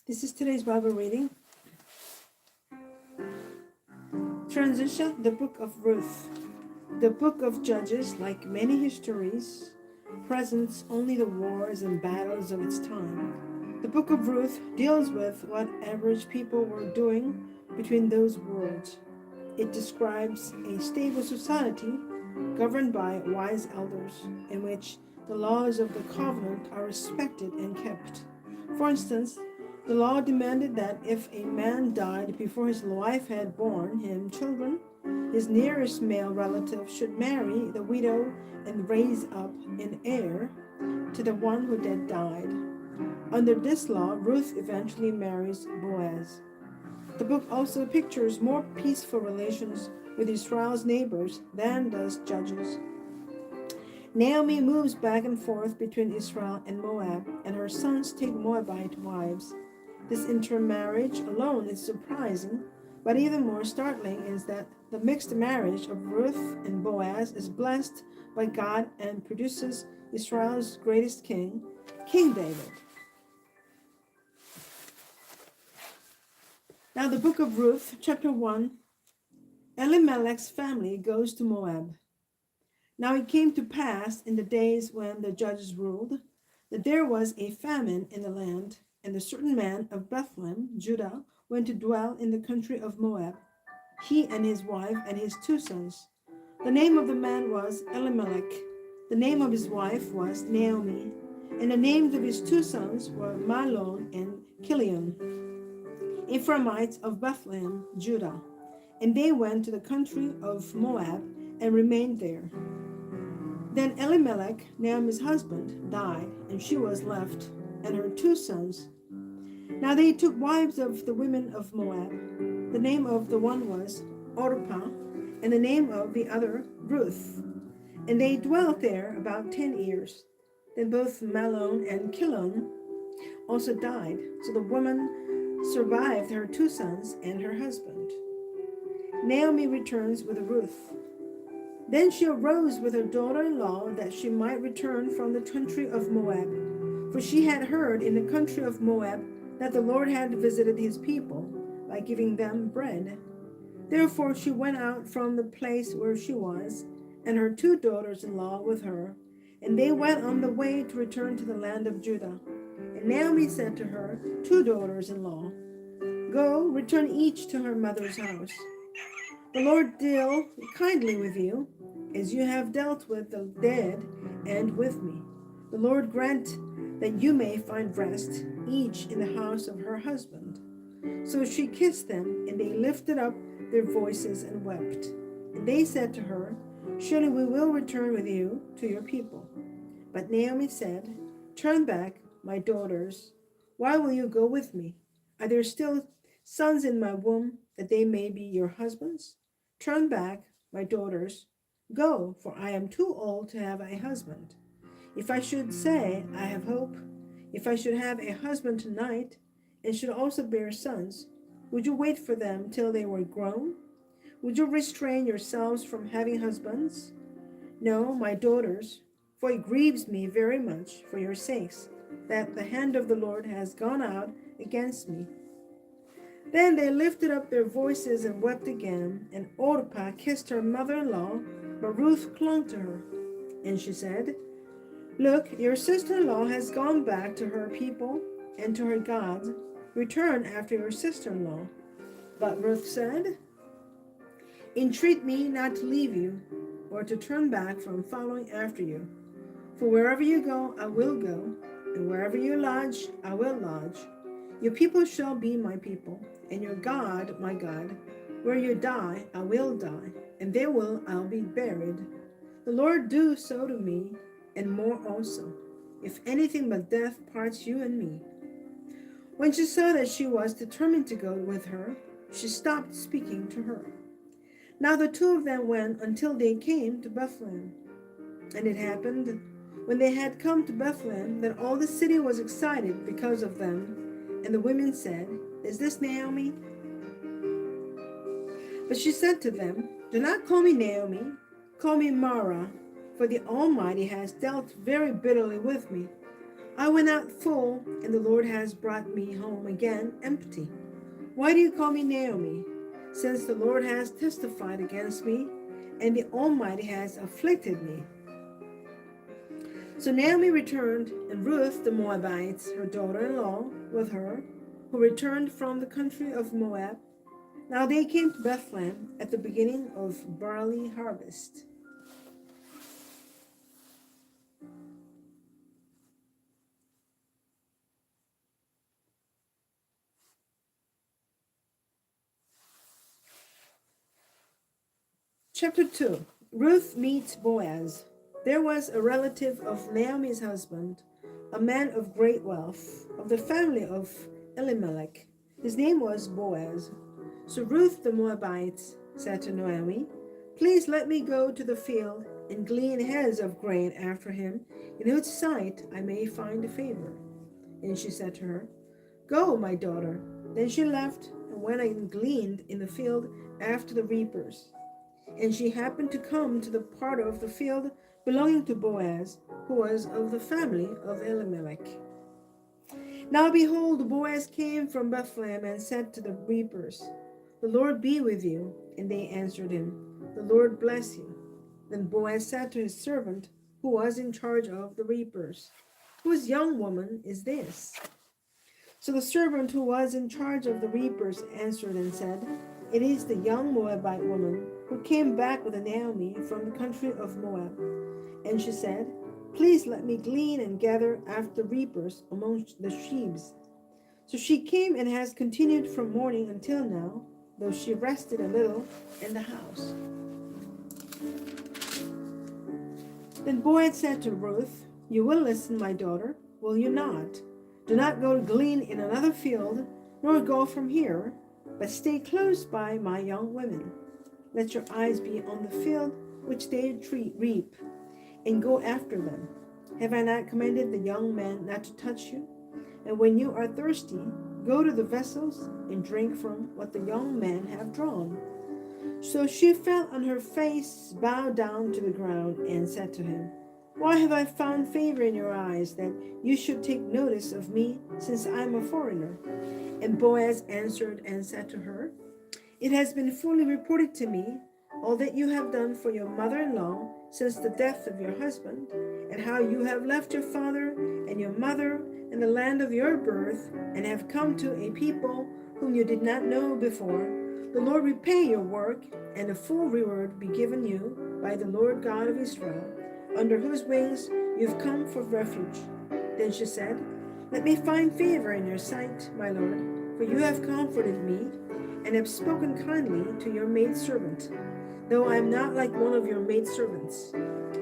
This is today's Bible reading. Transition, the book of Ruth. The book of Judges, like many histories, presents only the wars and battles of its time. The book of Ruth deals with what average people were doing between those worlds. It describes a stable society governed by wise elders, in which the laws of the covenant are respected and kept. For instance, the law demanded that if a man died before his wife had borne him children, his nearest male relative should marry the widow and raise up an heir to the one who had died. Under this law, Ruth eventually marries Boaz. The book also pictures more peaceful relations with Israel's neighbors than does Judges. Naomi moves back and forth between Israel and Moab, and her sons take Moabite wives. This intermarriage alone is surprising, but even more startling is that the mixed marriage of Ruth and Boaz is blessed by God and produces Israel's greatest king, King David. Now, the book of Ruth, chapter 1. Elimelech's family goes to Moab. Now it came to pass in the days when the judges ruled that there was a famine in the land, and a certain man of Bethlehem, Judah, went to dwell in the country of Moab, he and his wife and his 2 sons. The name of the man was Elimelech. The name of his wife was Naomi, and the names of his 2 sons were Mahlon and Chilion, Ephraimites of Bethlehem, Judah. And they went to the country of Moab and remained there. Then Elimelech, Naomi's husband, died, and she was left, and her 2 sons. Now they took wives of the women of Moab. The name of the one was Orpah, and the name of the other Ruth. And they dwelt there about 10 years. Then both Mahlon and Chilion also died. So the woman survived her 2 sons and her husband. Naomi returns with Ruth. Then she arose with her daughter-in-law that she might return from the country of Moab. For she had heard in the country of Moab that the Lord had visited his people by giving them bread. Therefore she went out from the place where she was, and her 2 daughters-in-law with her, and they went on the way to return to the land of Judah. And Naomi said to her 2 daughters-in-law, "Go, return each to her mother's house. The Lord deal kindly with you, as you have dealt with the dead and with me. The Lord grant that you may find rest, each in the house of her husband." So she kissed them, and they lifted up their voices and wept. And they said to her, "Surely we will return with you to your people." But Naomi said, "Turn back, my daughters. Why will you go with me? Are there still sons in my womb, that they may be your husbands? Turn back, my daughters. Go, for I am too old to have a husband. If I should say, I have hope, if I should have a husband tonight, and should also bear sons, would you wait for them till they were grown? Would you restrain yourselves from having husbands? No, my daughters, for it grieves me very much for your sakes, that the hand of the Lord has gone out against me." Then they lifted up their voices and wept again, and Orpah kissed her mother-in-law, but Ruth clung to her. And she said, "Look, your sister-in-law has gone back to her people and to her gods. Return after your sister-in-law." But Ruth said, "Entreat me not to leave you, or to turn back from following after you. For wherever you go, I will go, and wherever you lodge, I will lodge. Your people shall be my people, and your God my God. Where you die, I will die, and there will I be buried. The Lord do so to me, and more also, if anything but death parts you and me." When she saw that she was determined to go with her, she stopped speaking to her. Now the 2 of them went until they came to Bethlehem. And it happened, when they had come to Bethlehem, that all the city was excited because of them. And the women said, "Is this Naomi?" But she said to them, "Do not call me Naomi, call me Mara, for the Almighty has dealt very bitterly with me. I went out full, and the Lord has brought me home again empty. Why do you call me Naomi? Since the Lord has testified against me, and the Almighty has afflicted me. So Naomi returned, and Ruth the Moabite, her daughter-in-law, with her, who returned from the country of Moab. Now they came to Bethlehem at the beginning of barley harvest. Chapter 2. Ruth meets Boaz. There was a relative of Naomi's husband, a man of great wealth, of the family of Elimelech. His name was Boaz. So Ruth the Moabite said to Naomi, Please let me go to the field and glean heads of grain after him, in whose sight I may find favor. And she said to her, Go, my daughter. Then she left and went and gleaned in the field after the reapers. And she happened to come to the part of the field belonging to Boaz, who was of the family of Elimelech. Now behold, Boaz came from Bethlehem and said to the reapers, The Lord be with you. And they answered him, The Lord bless you. Then Boaz said to his servant, who was in charge of the reapers, Whose young woman is this? So the servant who was in charge of the reapers answered and said, It is the young Moabite woman who came back with Naomi from the country of Moab. And she said, Please let me glean and gather after the reapers among the sheaves. So she came and has continued from morning until now, though she rested a little in the house. Then Boaz said to Ruth, You will listen, my daughter, will you not? Do not go to glean in another field, nor go from here, but stay close by my young women. Let your eyes be on the field which they reap, and go after them. Have I not commanded the young men not to touch you? And when you are thirsty, go to the vessels and drink from what the young men have drawn. So she fell on her face, bowed down to the ground, and said to him, Why have I found favor in your eyes, that you should take notice of me, since I am a foreigner? And Boaz answered and said to her, It has been fully reported to me, all that you have done for your mother-in-law since the death of your husband, and how you have left your father and your mother and the land of your birth, and have come to a people whom you did not know before. The Lord repay your work, and a full reward be given you by the Lord God of Israel, under whose wings you have come for refuge. Then she said, Let me find favor in your sight, my Lord, for you have comforted me, and have spoken kindly to your maidservant, though I am not like one of your maidservants.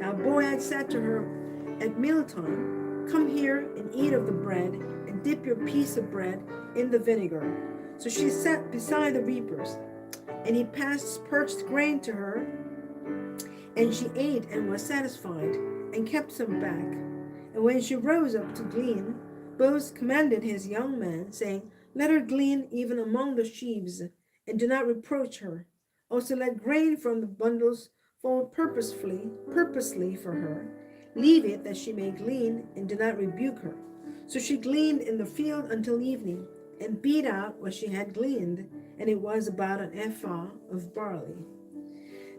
Now Boaz said to her at mealtime, Come here and eat of the bread, and dip your piece of bread in the vinegar. So she sat beside the reapers, and he passed parched grain to her, and she ate and was satisfied, and kept some back. And when she rose up to glean, Boaz commanded his young man, saying, Let her glean even among the sheaves, and do not reproach her. Also let grain from the bundles fall purposely for her. Leave it that she may glean, and do not rebuke her. So she gleaned in the field until evening, and beat out what she had gleaned, and it was about an ephah of barley.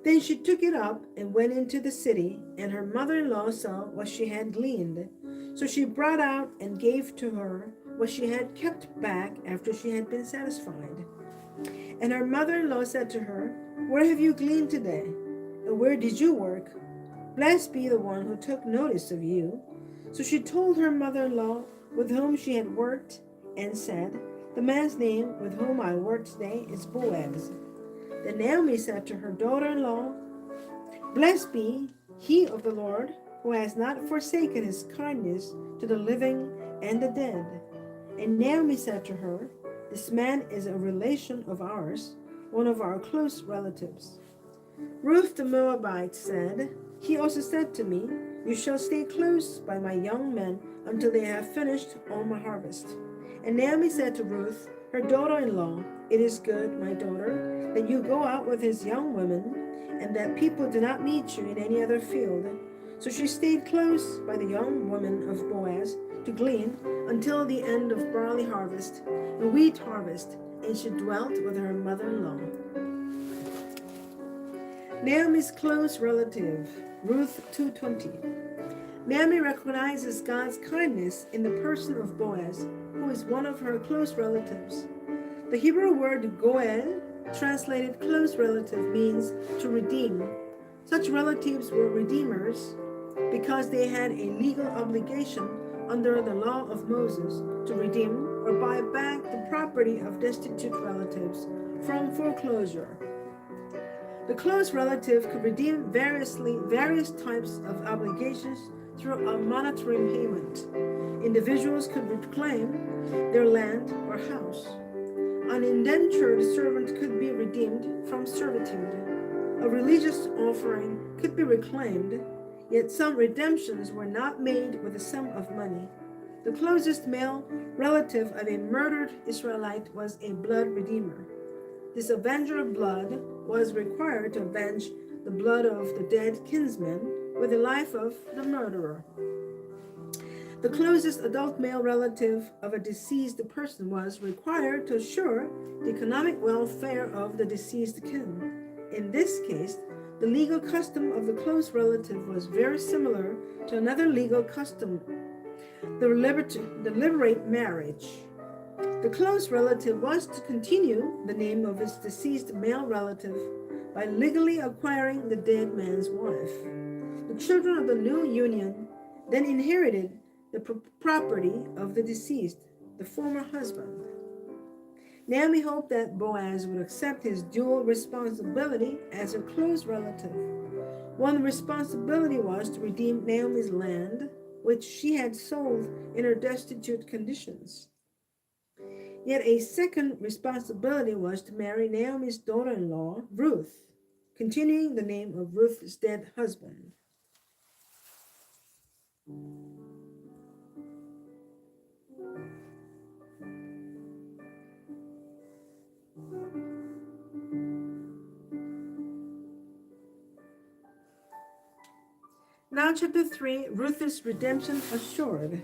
Then she took it up and went into the city, and her mother-in-law saw what she had gleaned. So she brought out and gave to her what she had kept back after she had been satisfied. And her mother-in-law said to her, Where have you gleaned today? And where did you work? Blessed be the one who took notice of you. So she told her mother-in-law with whom she had worked, and said, The man's name with whom I work today is Boaz. Then Naomi said to her daughter-in-law, Blessed be he of the Lord, who has not forsaken his kindness to the living and the dead. And Naomi said to her, This man is a relation of ours, one of our close relatives. Ruth the Moabite said, He also said to me, You shall stay close by my young men until they have finished all my harvest. And Naomi said to Ruth, her daughter-in-law, It is good, my daughter, that you go out with his young women, and that people do not meet you in any other field. So she stayed close by the young woman of Boaz to glean until the end of barley harvest and wheat harvest, and she dwelt with her mother-in-law. Naomi's close relative, Ruth 2:20. Naomi recognizes God's kindness in the person of Boaz, who is one of her close relatives. The Hebrew word goel, translated close relative, means to redeem. Such relatives were redeemers because they had a legal obligation under the law of Moses to redeem or buy back the property of destitute relatives from foreclosure. The close relative could redeem various types of obligations through a monetary payment. Individuals could reclaim their land or house. An indentured servant could be redeemed from servitude. A religious offering could be reclaimed, yet some redemptions were not made with a sum of money. The closest male relative of a murdered Israelite was a blood redeemer. This avenger of blood was required to avenge the blood of the dead kinsman with the life of the murderer. The closest adult male relative of a deceased person was required to assure the economic welfare of the deceased kin. In this case, the legal custom of the close relative was very similar to another legal custom, the deliberate marriage. The close relative was to continue the name of his deceased male relative by legally acquiring the dead man's wife. The children of the new union then inherited the property of the deceased, the former husband. Naomi hoped that Boaz would accept his dual responsibility as a close relative. One responsibility was to redeem Naomi's land, which she had sold in her destitute conditions. Yet a second responsibility was to marry Naomi's daughter-in-law, Ruth, continuing the name of Ruth's dead husband. Now, chapter 3, Ruth's redemption assured.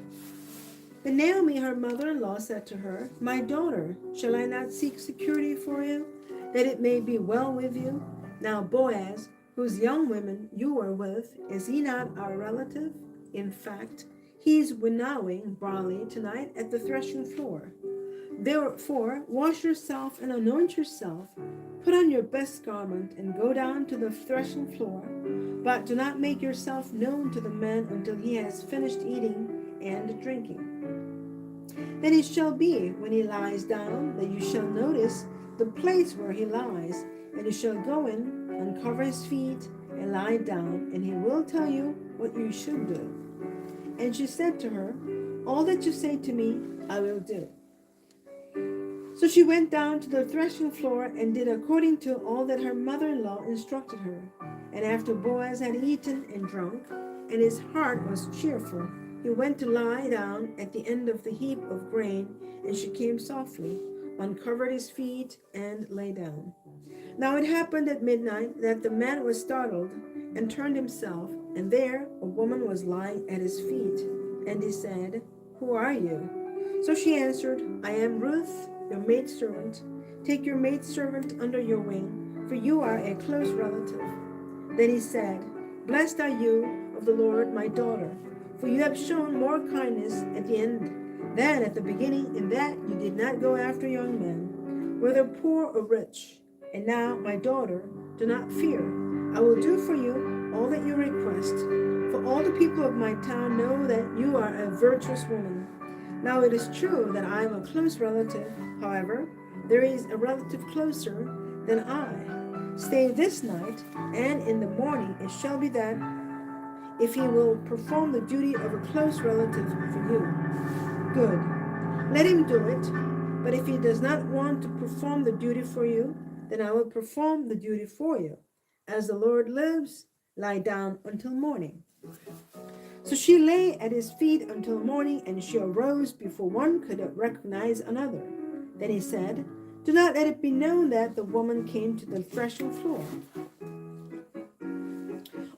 Then Naomi, her mother-in-law, said to her, "My daughter, shall I not seek security for you, that it may be well with you? Now Boaz, whose young women you were with, is he not our relative? In fact, he is winnowing barley tonight at the threshing floor. Therefore, wash yourself and anoint yourself, put on your best garment, and go down to the threshing floor. But do not make yourself known to the man until he has finished eating and drinking. Then it shall be, when he lies down, that you shall notice the place where he lies, and you shall go in, uncover his feet, and lie down, and he will tell you what you should do." And she said to her, "All that you say to me, I will do." So she went down to the threshing floor and did according to all that her mother-in-law instructed her. And after Boaz had eaten and drunk, and his heart was cheerful, he went to lie down at the end of the heap of grain, and she came softly, uncovered his feet, and lay down. Now it happened at midnight that the man was startled and turned himself, and there a woman was lying at his feet. And he said, "Who are you?" So she answered, "I am Ruth, your maidservant. Take your maidservant under your wing, for you are a close relative." Then he said, "Blessed are you of the Lord, my daughter, for you have shown more kindness at the end than at the beginning, in that you did not go after young men, whether poor or rich. And now, my daughter, do not fear. I will do for you all that you request, for all the people of my town know that you are a virtuous woman. Now it is true that I am a close relative. However, there is a relative closer than I. Stay this night, and in the morning it shall be that if he will perform the duty of a close relative for you, good. Let him do it. But if he does not want to perform the duty for you, then I will perform the duty for you. As the Lord lives, lie down until morning." So she lay at his feet until morning, and she arose before one could recognize another. Then he said, "Do not let it be known that the woman came to the threshing floor."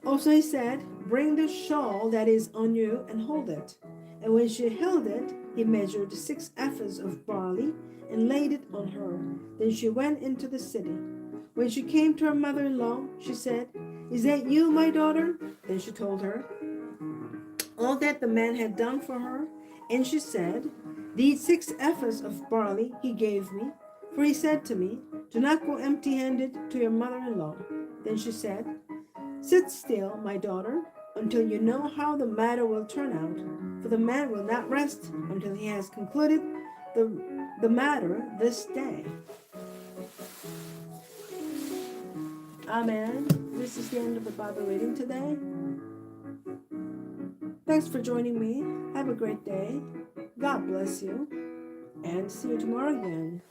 Also he said, "Bring the shawl that is on you and hold it." And when she held it, he measured 6 ephahs of barley and laid it on her. Then she went into the city. When she came to her mother-in-law, she said, "Is that you, my daughter?" Then she told her all that the man had done for her. And she said, "These 6 ephahs of barley he gave me, for he said to me, 'Do not go empty-handed to your mother-in-law.'" Then she said, "Sit still, my daughter, until you know how the matter will turn out, for the man will not rest until he has concluded the matter this day." Amen. This is the end of the Bible reading today. Thanks for joining me. Have a great day. God bless you. And see you tomorrow again.